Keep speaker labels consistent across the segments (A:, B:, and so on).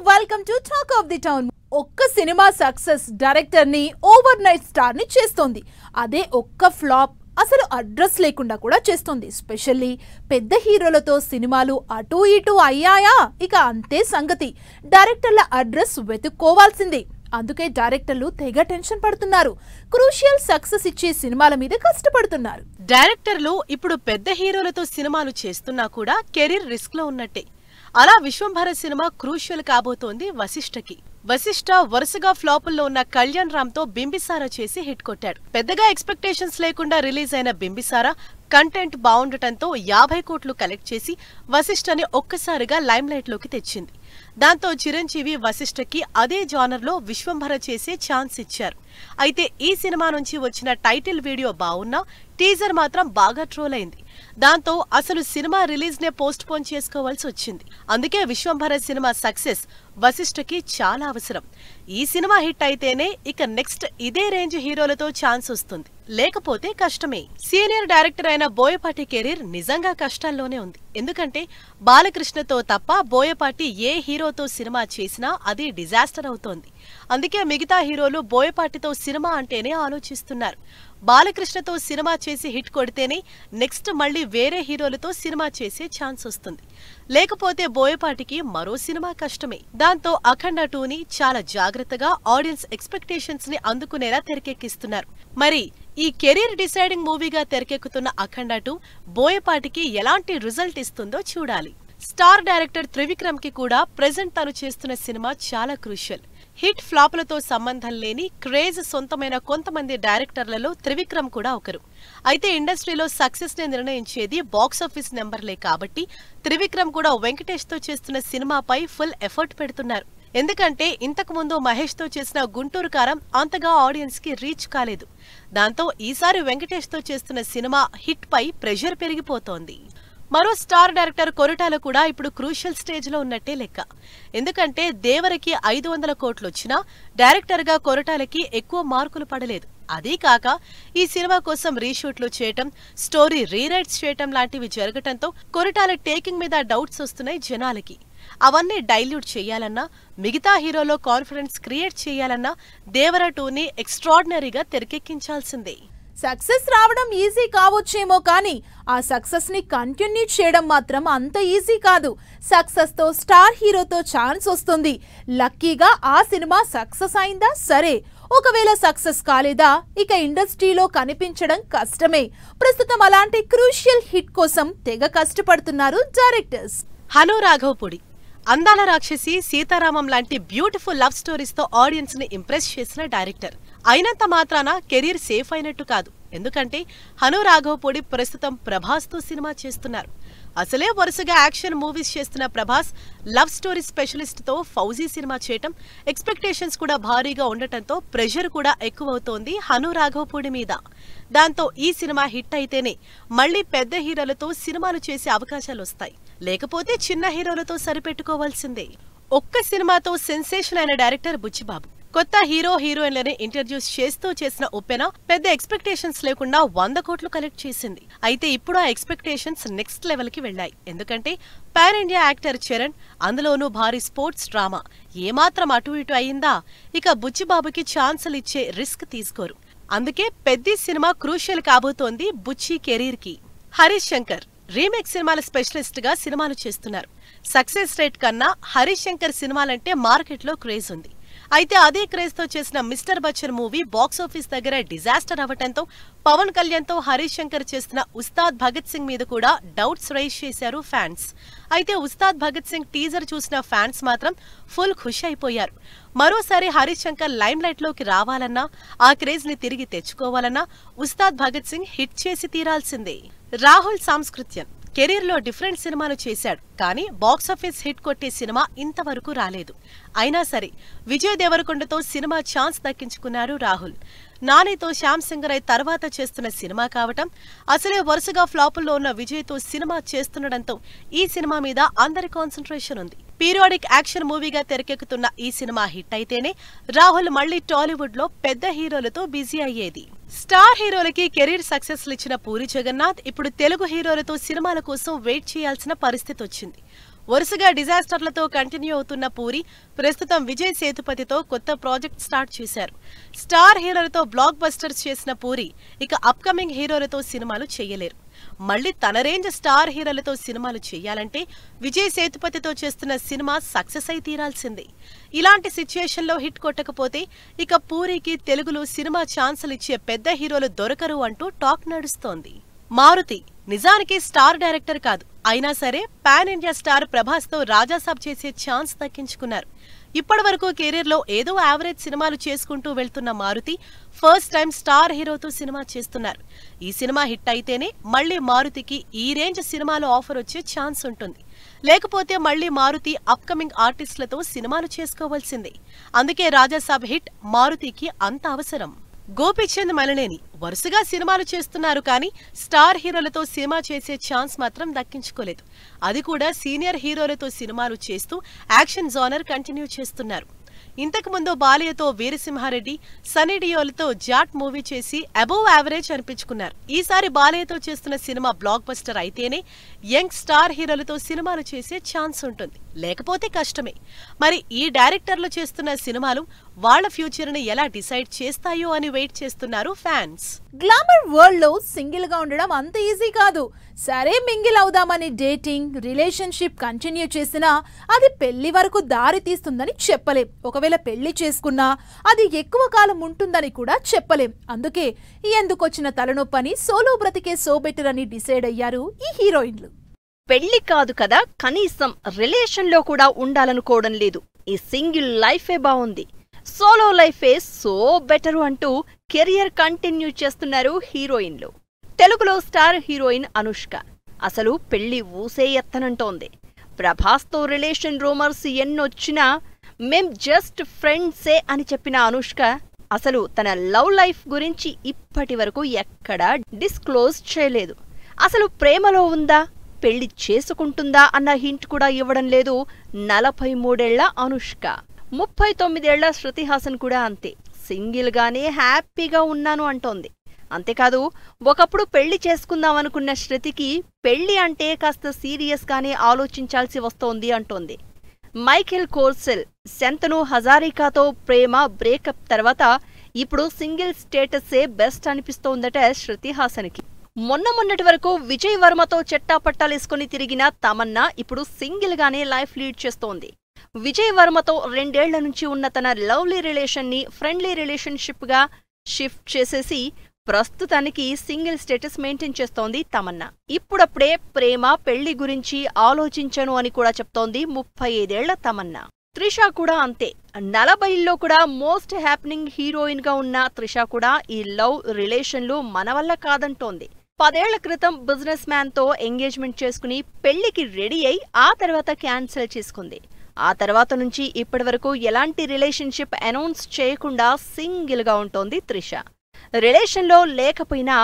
A: Welcome to talk of the town. ఒక్క cinema success director ని over night star ని చేస్తోంది. అదే ఒక్క ఫ్లాప్ అసలు అడ్రస్ లేకుండా కూడా చేస్తోంది. స్పెషల్లీ పెద్ద హీరోలతో సినిమాలు అటు ఇటు అయ్యాయా ఇక అంతే సంగతి. డైరెక్టర్ల అడ్రస్ వెతుక్కోవాల్సిందే. అందుకే డైరెక్టర్లు తెగ టెన్షన్ పడుతున్నారు. క్రూషియల్ సక్సెస్ ఇచ్చే సినిమాల మీద కష్టపడుతున్నారు.
B: డైరెక్టర్లు ఇప్పుడు పెద్ద హీరోలతో సినిమాలు చేస్తున్నా కూడా కెరీర్ రిస్క్ లో ఉన్నట్టే. అలా విశ్వంభర సినిమా క్రూషియల్ కాబోతోంది వశిష్ఠకి. వశిష్ఠ వరుసగా ఫ్లాపుల్లో ఉన్న కళ్యాణ్ రామ్ తో బింబిసారా చేసి హిట్ కొట్టాడు. పెద్దగా ఎక్స్పెక్టేషన్స్ లేకుండా రిలీజ్ అయిన బింబిసారా కంటెంట్ బాగుండటంతో 50 కోట్లు కలెక్ట్ చేసి వశిష్ఠని ఒక్కసారిగా లైమ్ లైట్ లోకి తెచ్చింది. దాంతో చిరంజీవి వశిష్ఠకి అదే జానర్ లో విశ్వంభర చేసే ఛాన్స్ ఇచ్చారు. అయితే ఈ సినిమా నుంచి వచ్చిన టైటిల్ వీడియో బాగున్నా టీజర్ మాత్రం బాగా ట్రోల్ అయింది. దాంతో అసలు సినిమా రిలీజ్ నే పోస్ట్ పోన్ చేసుకోవాల్సి వచ్చింది. అందుకే విశ్వంభర సినిమా సక్సెస్ వశిష్ఠకి చాలా అవసరం. ఈ సినిమా హిట్ అయితేనే ఇక నెక్స్ట్ ఇదే రేంజ్ హీరోలతో ఛాన్స్ వస్తుంది, లేకపోతే కష్టమే. సీనియర్ డైరెక్టర్ అయిన బోయపాటి కెరీర్ నిజంగా కష్టాల్లోనే ఉంది. ఎందుకంటే బాలకృష్ణతో తప్ప బోయపాటి ఏ హీరోతో సినిమా చేసినా అది డిజాస్టర్ అవుతోంది. అందుకే మిగతా హీరోలు బోయపాటితో సినిమా అంటేనే ఆలోచిస్తున్నారు. బాలకృష్ణతో సినిమా చేసి హిట్ కొడితేనే నెక్స్ట్ మళ్లీ వేరే హీరోలతో సినిమా చేసే ఛాన్స్ వస్తుంది, లేకపోతే బోయపాటికి మరో సినిమా కష్టమే. దాంతో అఖండ 2ని చాలా జాగ్రత్తగా ఆడియన్స్ ఎక్స్పెక్టేషన్స్ ని అందుకునేలా తెరకెక్కిస్తున్నారు. మరి ఈ కెరీర్ డిసైడింగ్ మూవీగా తెరకెక్కుతున్న అఖండ 2 బోయపాటికి ఎలాంటి రిజల్ట్ ఇస్తుందో చూడాలి. స్టార్ డైరెక్టర్ త్రివిక్రమ్ కి కూడా ప్రెజెంట్ తను చేస్తున్న సినిమా చాలా క్రూషియల్. హిట్ ఫ్లాపులతో సంబంధం లేని క్రేజ్ సొంతమైన కొంతమంది డైరెక్టర్లలో త్రివిక్రమ్ కూడా ఒకరు. అయితే ఇండస్ట్రీలో సక్సెస్ ని నిర్ణయించేది బాక్సాఫీస్ నెంబర్లే కాబట్టి త్రివిక్రమ్ కూడా వెంకటేష్ తో చేస్తున్న సినిమాపై ఫుల్ ఎఫర్ట్ పెడుతున్నారు. ఎందుకంటే ఇంతకు ముందు మహేష్ తో చేసిన గుంటూరు కారం అంతగా ఆడియన్స్ కి రీచ్ కాలేదు. దాంతో ఈసారి వెంకటేష్ తో చేస్తున్న సినిమా హిట్ పై ప్రెషర్ పెరిగిపోతోంది. మరో స్టార్ డైరెక్టర్ కొరటాల కూడా ఇప్పుడు క్రూషియల్ స్టేజ్ లో ఉన్నట్టే లెక్క. ఎందుకంటే దేవరకి 500 కోట్లొచ్చినా డైరెక్టర్ గా కొరటాలకి ఎక్కువ మార్కులు పడలేదు. అదీ కాక ఈ సినిమా కోసం రీషూట్లు చేయటం, స్టోరీ రీరైట్స్ చేయటం లాంటివి జరగటంతో కొరటాల టేకింగ్ మీద డౌట్స్ వస్తున్నాయి జనాలకి. అవన్నీ డైల్యూట్ చేయాలన్నా, మిగతా హీరోలో కాన్ఫిడెన్స్ క్రియేట్ చేయాలన్నా దేవర 2ని ఎక్స్ట్రాడినరీగా తెరకెక్కించాల్సిందే.
A: సక్సెస్ రావడం ఈజీ కావచ్చేమో కానీ ఆ సక్సెస్ ని కంటిన్యూ చేయడం మాత్రం అంత ఈజీ కాదు. సక్సెస్ తో స్టార్ హీరోతో ఛాన్స్ వస్తుంది. లక్కీగా ఆ సినిమా సక్సెస్ అయిందా సరే, ఒకవేళ సక్సెస్ కాలేదా ఇక ఇండస్ట్రీలో కనిపించడం కష్టమే. ప్రస్తుతం అలాంటి క్రూషియల్ హిట్ కోసం తెగ కష్టపడుతున్నారు డైరెక్టర్స్.
B: హను రాఘవపూడి అందాల రాక్షసి, సీతారామం లాంటి బ్యూటిఫుల్ లవ్ స్టోరీస్ తో ఆడియన్స్ ని ఇంప్రెస్ చేసిన డైరెక్టర్. అయినంత మాత్రాన కెరీర్ సేఫ్ అయినట్టు కాదు. ఎందుకంటే హను రాఘవపూడి ప్రస్తుతం ప్రభాస్ తో సినిమా చేస్తున్నారు. అసలే వరుసగా యాక్షన్ మూవీస్ చేస్తున్న ప్రభాస్ లవ్ స్టోరీ స్పెషలిస్ట్ తో ఫౌజీ సినిమా చేయటం, ఎక్స్పెక్టేషన్స్ కూడా భారీగా ఉండటంతో ప్రెషర్ కూడా ఎక్కువవుతోంది హను రాఘవపూడి మీద. దాంతో ఈ సినిమా హిట్ అయితేనే మళ్లీ పెద్ద హీరోలతో సినిమాలు చేసే అవకాశాలు వస్తాయి, లేకపోతే చిన్న హీరోలతో సరిపెట్టుకోవాల్సిందే. ఒక్క సినిమాతో సెన్సేషన్ అయిన డైరెక్టర్ బుచ్చిబాబు కొత్త హీరో హీరోయిన్లని ఇంట్రడ్యూస్ చేస్తూ చేసిన ఉప్పెన పెద్ద ఎక్స్పెక్టేషన్స్ లేకుండా 100 కోట్లు కలెక్ట్ చేసింది. అయితే ఇప్పుడు ఆ ఎక్స్పెక్టేషన్స్ నెక్స్ట్ లెవెల్ కి వెళ్లాయి. ఎందుకంటే పాన్ ఇండియా యాక్టర్ చరణ్, అందులోనూ భారీ స్పోర్ట్స్ డ్రామా ఏమాత్రం అటు ఇటు అయిందా ఇక బుచ్చిబాబుకి ఛాన్సులు ఇచ్చే రిస్క్ తీసుకోరు. అందుకే పెద్ద సినిమా క్రూషియల్ కాబోతోంది బుచ్చి కెరీర్ కి. హరీష్ శంకర్ రీమేక్ సినిమాల స్పెషలిస్ట్ గా సినిమాలు చేస్తున్నారు. సక్సెస్ రేట్ కన్నా హరీష్ శంకర్ సినిమాలంటే మార్కెట్ లో క్రేజ్ ఉంది. అయితే అదే క్రేజ్ తో చేసిన మిస్టర్ బచ్చన్ మూవీ బాక్సాఫీస్ దగ్గర డిజాస్టర్ అవటంతో పవన్ కళ్యాణ్ తో హరీష్ శంకర్ చేస్తున్న ఉస్తాద్ భగత్ సింగ్ మీద కూడా డౌట్స్ రైజ్ చేశారు ఫ్యాన్స్. అయితే ఉస్తాద్ భగత్ సింగ్ టీజర్ చూసిన ఫ్యాన్స్ మాత్రం ఫుల్ ఖుషి అయిపోయారు. మరోసారి హరీష్ శంకర్ లైమ్ లైట్ లోకి రావాలన్నా, ఆ క్రేజ్ ని తిరిగి తెచ్చుకోవాలన్నా ఉస్తాద్ భగత్ సింగ్ హిట్ చేసి తీరాల్సిందే. రాహుల్ సాంస్కృత్యన్ కెరీర్ లో డిఫరెంట్ సినిమాలు చేశాడు, కానీ బాక్సాఫీస్ హిట్ కొట్టే సినిమా ఇంతవరకు రాలేదు. అయినా సరే విజయ్ దేవరకొండతో సినిమా ఛాన్స్ దక్కించుకున్నారు రాహుల్. నానితో శ్యామ్ సింగరై తర్వాత చేస్తున్న సినిమా కావటం, అసలే వరుసగా ఫ్లాపుల్లో ఉన్న విజయ్ తో సినిమా చేస్తుండటంతో ఈ సినిమా మీద అందరి కాన్సంట్రేషన్ ఉంది. పీరియాడిక్ యాక్షన్ మూవీగా తెరకెక్కుతున్న ఈ సినిమా హిట్ అయితేనే రాహుల్ మళ్లీ టాలీవుడ్ లో పెద్ద హీరోలతో బిజీ అయ్యేది. స్టార్ హీరోలకి కెరీర్ సక్సెస్ ఇచ్చిన పూరి జగన్నాథ్ ఇప్పుడు తెలుగు హీరోలతో సినిమాల కోసం వెయిట్ చేయాల్సిన పరిస్థితి వచ్చింది. వరుసగా డిజాస్టర్లతో కంటిన్యూ అవుతున్న పూరి ప్రస్తుతం విజయ్ సేతుపతితో కొత్త ప్రాజెక్ట్ స్టార్ట్ చేశారు. స్టార్ హీరోలతో బ్లాక్ బస్టర్స్ చేసిన పూరి ఇక అప్కమింగ్ హీరోలతో సినిమాలు చేయలేరు. మళ్లీ తన రేంజ్ స్టార్ హీరోలతో సినిమాలు చేయాలంటే విజయ్ సేతుపతితో చేస్తున్న సినిమా సక్సెస్ అయి తీరాల్సిందే. ఇలాంటి సిచ్యుయేషన్లో హిట్ కొట్టకపోతే ఇక పూరికి తెలుగులో సినిమా ఛాన్సులు ఇచ్చే పెద్ద హీరోలు దొరకరు అంటూ టాక్ నడుస్తోంది. మారుతి నిజానికి స్టార్ డైరెక్టర్ కాదు, అయినా సరే పాన్ ఇండియా స్టార్ ప్రభాస్తో రాజాసాబ్ చేసే ఛాన్స్ దక్కించుకున్నారు. ఇప్పటి వరకు కెరీర్లో ఏదో యావరేజ్ సినిమాలు చేసుకుంటూ వెళ్తున్న మారుతి ఫస్ట్ టైం స్టార్ హీరోతో సినిమా చేస్తున్నారు. ఈ సినిమా హిట్ అయితేనే మళ్లీ మారుతికి ఈ రేంజ్ సినిమాలో ఆఫర్ వచ్చే ఛాన్స్ ఉంటుంది. లేకపోతే మళ్లీ మారుతి అప్కమింగ్ ఆర్టిస్టులతో సినిమాలు చేసుకోవాల్సిందే. అందుకే రాజాసాబ్ హిట్ మారుతికి అంత అవసరం. గోపీచంద్ మలినేని వరుసగా సినిమాలు చేస్తున్నారు, కానీ స్టార్ హీరోలతో సినిమా చేసే ఛాన్స్ మాత్రం దక్కించుకోలేదు. అది కూడా సీనియర్ హీరోలతో సినిమాలు చేస్తూ యాక్షన్ జోనర్ కంటిన్యూ చేస్తున్నారు. ఇంతకు ముందు బాలయ్యతో వీరసింహారెడ్డి, సన్నీ డియోల్తో జాట్ మూవీ చేసి అబోవ్ యావరేజ్ అనిపించుకున్నారు. ఈసారి బాలయ్యతో చేస్తున్న సినిమా బ్లాక్ బస్టర్ అయితేనే యంగ్ స్టార్ హీరోలతో సినిమాలు చేసే ఛాన్స్ ఉంటుంది, లేకపోతే కష్టమే. మరి ఈ డైరెక్టర్లు చేస్తున్న సినిమాలు వాళ్ల ఫ్యూచర్ ని ఎలా డిసైడ్ చేస్తాయో అని వెయిట్ చేస్తున్నారు ఫ్యాన్స్.
A: గ్లామర్ వరల్డ్ లో సింగిల్ గా ఉండడం అంత ఈజీ కాదు. సరే మింగిల్ అవుదామని డేటింగ్ రిలేషన్షిప్ కంటిన్యూ చేసినా అది పెళ్లి వరకు దారి తీస్తుందని చెప్పలేం. ఒకవేళ పెళ్లి చేసుకున్నా అది ఎక్కువ కాలం ఉంటుందని కూడా చెప్పలేం. అందుకే ఎందుకొచ్చిన తలనొప్పని సోలో బ్రతికే సో బెటర్ అని డిసైడ్ అయ్యారు ఈ హీరోయిన్లు.
C: పెళ్లి కాదు కదా, కనీసం రిలేషన్ లో కూడా ఉండాలనుకోవడం లేదు. ఈ సింగిల్ లైఫే బాగుంది, సోలో లైఫే సో బెటరు అంటూ కెరియర్ కంటిన్యూ చేస్తున్నారు హీరోయిన్లు. తెలుగులో స్టార్ హీరోయిన్ అనుష్క అసలు పెళ్లి ఊసే ఎత్తనంటోంది. ప్రభాస్తో రిలేషన్ రూమర్స్ ఎన్నొచ్చినా మేం జస్ట్ ఫ్రెండ్సే అని చెప్పిన అనుష్క అసలు తన లవ్ లైఫ్ గురించి ఇప్పటి వరకు ఎక్కడా డిస్క్లోజ్ చేయలేదు. అసలు ప్రేమలో ఉందా, పెళ్లి చేసుకుంటుందా అన్న హింట్ కూడా ఇవ్వడం లేదు 43 ఏళ్ల అనుష్క. 39 ఏళ్ల శృతి హాసన్ కూడా అంతే, సింగిల్ గానే హ్యాపీగా ఉన్నాను అంటోంది. అంతేకాదు, ఒకప్పుడు పెళ్లి చేసుకుందామనుకున్న శృతికి పెళ్లి అంటే కాస్త సీరియస్ గానే ఆలోచించాల్సి వస్తోంది అంటోంది. మైఖేల్ కోర్సెల్, శంతను హజారికాతో ప్రేమ బ్రేకప్ తర్వాత ఇప్పుడు సింగిల్ స్టేటస్సే బెస్ట్ అనిపిస్తోందట శృతి హాసన్కి. మొన్నటి వరకు విజయ్ వర్మతో చెట్టాపట్టాలేసుకుని తిరిగిన తమన్నా ఇప్పుడు సింగిల్ గానే లైఫ్ లీడ్ చేస్తోంది. విజయ్ వర్మతో 2 ఏళ్ల నుంచి ఉన్న తన లవ్లీ రిలేషన్ ని ఫ్రెండ్లీ రిలేషన్షిప్ గా షిఫ్ట్ చేసేసి ప్రస్తుతానికి సింగిల్ స్టేటస్ మెయింటైన్ చేస్తోంది తమన్నా. ఇప్పుడప్పుడే ప్రేమ పెళ్లి గురించి ఆలోచించను అని కూడా చెప్తోంది 35 ఏళ్ల తమన్నా. త్రిష కూడా అంతే. 40లో కూడా మోస్ట్ హ్యాపెనింగ్ హీరోయిన్ గా ఉన్న త్రిష కూడా ఈ లవ్ రిలేషన్లు మన వల్ల కాదంటోంది. 10 ఏళ్ల క్రితం బిజినెస్ మ్యాన్ తో ఎంగేజ్మెంట్ చేసుకుని పెళ్లికి రెడీ అయి ఆ తర్వాత క్యాన్సిల్ చేసుకుంది. ఆ తర్వాత నుంచి ఇప్పటి వరకు ఎలాంటి రిలేషన్షిప్ అనౌన్స్ చేయకుండా సింగిల్ గా ఉంటోంది త్రిష. రిలేషన్లో లేకపోయినా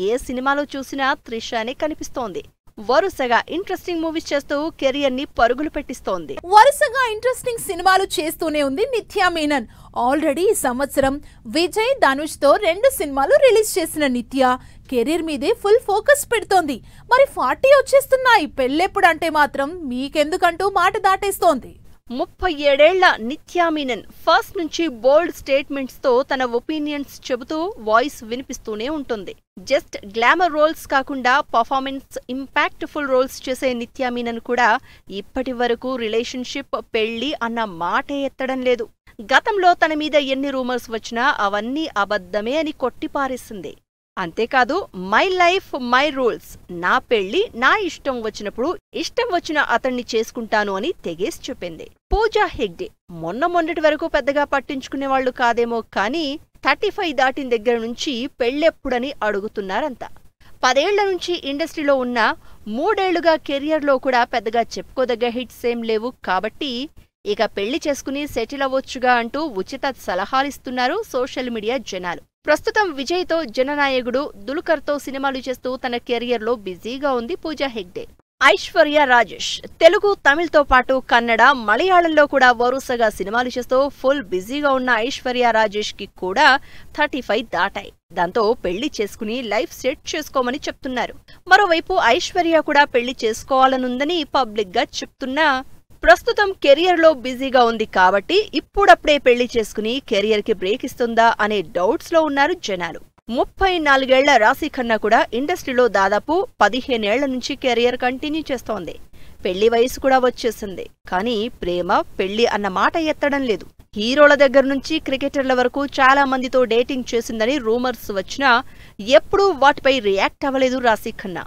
C: ఏ సినిమాలో చూసినా త్రిషానే కనిపిస్తోంది. వరుసగా ఇంట్రెస్టింగ్ మూవీస్ చేస్తూ కెరియర్ ని పరుగులు పెట్టిస్తోంది.
A: వరుసగా ఇంట్రెస్టింగ్ సినిమాలు చేస్తూనే ఉంది నిత్యా మీనన్. ఆల్రెడీ ఈ సంవత్సరం విజయ్ ధనుష్ తో 2 సినిమాలు రిలీజ్ చేసిన నిత్య కెరీర్ మీదే ఫుల్ ఫోకస్ పెడుతోంది. మరి 40 వచ్చేస్తున్నాయి, పెళ్ళెప్పుడంటే మాత్రం మీకెందుకంటూ మాట దాటేస్తోంది.
C: 37 ఏళ్ల నిత్యా మీనన్ ఫస్ట్ నుంచి బోల్డ్ స్టేట్మెంట్స్ తో తన ఒపీనియన్స్ చెబుతూ వాయిస్ వినిపిస్తూనే ఉంటుంది. జస్ట్ గ్లామర్ రోల్స్ కాకుండా పర్ఫార్మెన్స్ ఇంపాక్ట్ఫుల్ రోల్స్ చేసే నిత్యా మీనన్ కూడా ఇప్పటి వరకు రిలేషన్షిప్ పెళ్లి అన్న మాటే ఎత్తడం లేదు. గతంలో తన మీద ఎన్ని రూమర్స్ వచ్చినా అవన్నీ అబద్ధమే అని కొట్టిపారేసింది. అంతేకాదు, మై లైఫ్ మై రూల్స్, నా పెళ్లి నా ఇష్టం వచ్చినప్పుడు ఇష్టం వచ్చిన అతన్ని చేసుకుంటాను అని తెగేసి చెప్పింది. పూజా హెగ్డే మొన్నటి వరకు పెద్దగా పట్టించుకునేవాళ్లు కాదేమో కానీ 35 దాటిన దగ్గర నుంచి పెళ్ళెప్పుడని అడుగుతున్నారంతా. 10 ఏళ్ల నుంచి ఇండస్ట్రీలో ఉన్న 3 ఏళ్లుగా కెరియర్లో కూడా పెద్దగా చెప్పుకోదగ్గ హిట్స్ ఏం లేవు కాబట్టి ఇక పెళ్లి చేసుకుని సెటిల్ అవ్వొచ్చుగా అంటూ ఉచిత సలహాలిస్తున్నారు సోషల్ మీడియా జనాలు. ప్రస్తుతం విజయ్తో జననాయకుడు దుల్కర్తో సినిమాలు చేస్తూ తన కెరియర్లో బిజీగా ఉంది పూజా హెగ్డే. ఐశ్వర్య రాజేష్ తెలుగు, తమిళ్తో పాటు కన్నడ, మలయాళంలో కూడా వరుసగా సినిమాలు చేస్తూ ఫుల్ బిజీగా ఉన్న ఐశ్వర్య రాజేష్ కి కూడా 35 దాటాయి. దాంతో పెళ్లి చేసుకుని లైఫ్ సెట్ చేసుకోమని చెప్తున్నారు. మరోవైపు ఐశ్వర్య కూడా పెళ్లి చేసుకోవాలనుందని పబ్లిక్ గా చెప్తున్నా ప్రస్తుతం కెరియర్ లో బిజీగా ఉంది కాబట్టి ఇప్పుడప్పుడే పెళ్లి చేసుకుని కెరియర్ కి బ్రేక్ ఇస్తుందా అనే డౌట్స్ లో ఉన్నారు జనాలు. 34 ఏళ్ల రాశి ఖన్నా కూడా ఇండస్ట్రీలో దాదాపు 15 ఏళ్ల నుంచి కెరియర్ కంటిన్యూ చేస్తోంది. పెళ్లి వయసు కూడా వచ్చేసింది. కానీ ప్రేమ పెళ్లి అన్న మాట ఎత్తడం లేదు. హీరోల దగ్గర నుంచి క్రికెటర్ల వరకు చాలా మందితో డేటింగ్ చేసిందని రూమర్స్ వచ్చినా ఎప్పుడూ వాటిపై రియాక్ట్ అవ్వలేదు రాశి ఖన్నా.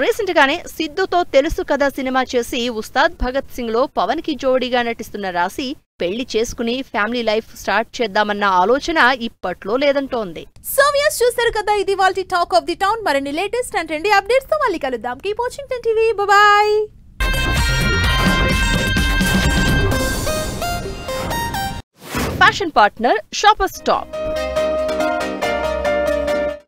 C: రీసెంట్ గానే సిద్ధుతో తెలుసు కదా సినిమా చేసి ఉస్తాద్ భగత్ సింగ్ లో పవన్ కి జోడీగా నటిస్తున్న రాశి పెళ్లి చేసుకుని ఫ్యామిలీ లైఫ్ స్టార్ట్ చేద్దామన్న ఆలోచన ఇప్పట్లో లేదంటోంది.
A: సో వ్యూయర్స్ చూశారు కదా, ఇది వాల్టి టాక్ ఆఫ్ ది టౌన్. మరిన్ని లేటెస్ట్ అండ్ ట్రెండీ అప్డేట్స్ తో మళ్ళీ కలుద్దాం. Keep watching 10 TV. By.
C: Fashion partner shopper stop.